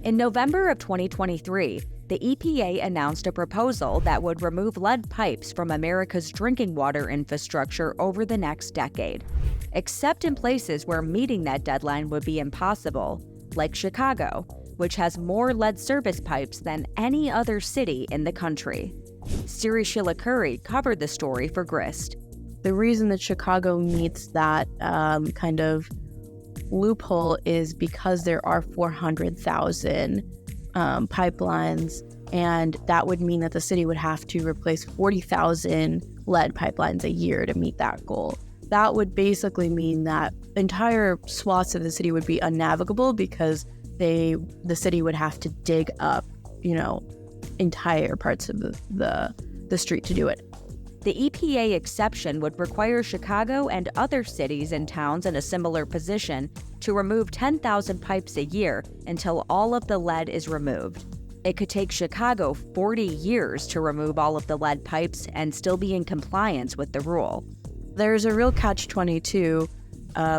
In November of 2023, the EPA announced a proposal that would remove lead pipes from America's drinking water infrastructure over the next decade, except in places where meeting that deadline would be impossible, like Chicago, which has more lead service pipes than any other city in the country. Siri Chilukuri covered the story for Grist. The reason that Chicago meets that kind of loophole is because there are 400,000 pipelines, and that would mean that the city would have to replace 40,000 lead pipelines a year to meet that goal. That would basically mean that entire swaths of the city would be unnavigable because the city would have to dig up, entire parts of the street to do it. The EPA exception would require Chicago and other cities and towns in a similar position to remove 10,000 pipes a year until all of the lead is removed. It could take Chicago 40 years to remove all of the lead pipes and still be in compliance with the rule. There's a real catch-22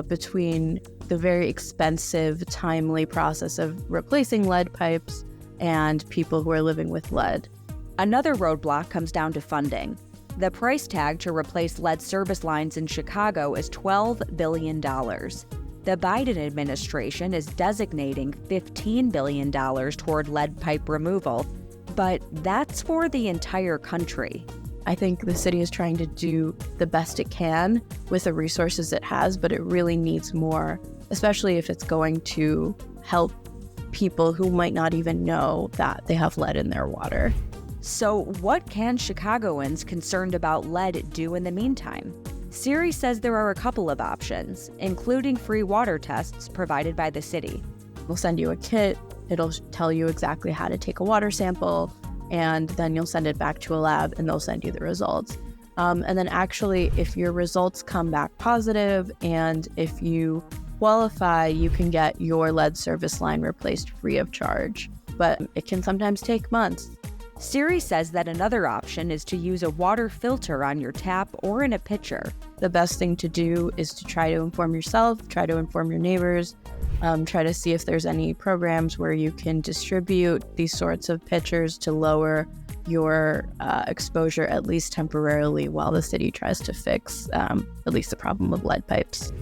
between the very expensive, timely process of replacing lead pipes and people who are living with lead. Another roadblock comes down to funding. The price tag to replace lead service lines in Chicago is $12 billion. The Biden administration is designating $15 billion toward lead pipe removal, but that's for the entire country. I think the city is trying to do the best it can with the resources it has, but it really needs more, especially if it's going to help people who might not even know that they have lead in their water. So what can Chicagoans concerned about lead do in the meantime? Siri says there are a couple of options, including free water tests provided by the city. We'll send you a kit. It'll tell you exactly how to take a water sample, and then you'll send it back to a lab and they'll send you the results. And then actually, if your results come back positive and if you qualify, you can get your lead service line replaced free of charge. But it can sometimes take months. Siri says that another option is to use a water filter on your tap or in a pitcher. The best thing to do is to try to inform yourself, try to inform your neighbors, try to see if there's any programs where you can distribute these sorts of pitchers to lower your exposure, at least temporarily, while the city tries to fix at least the problem of lead pipes.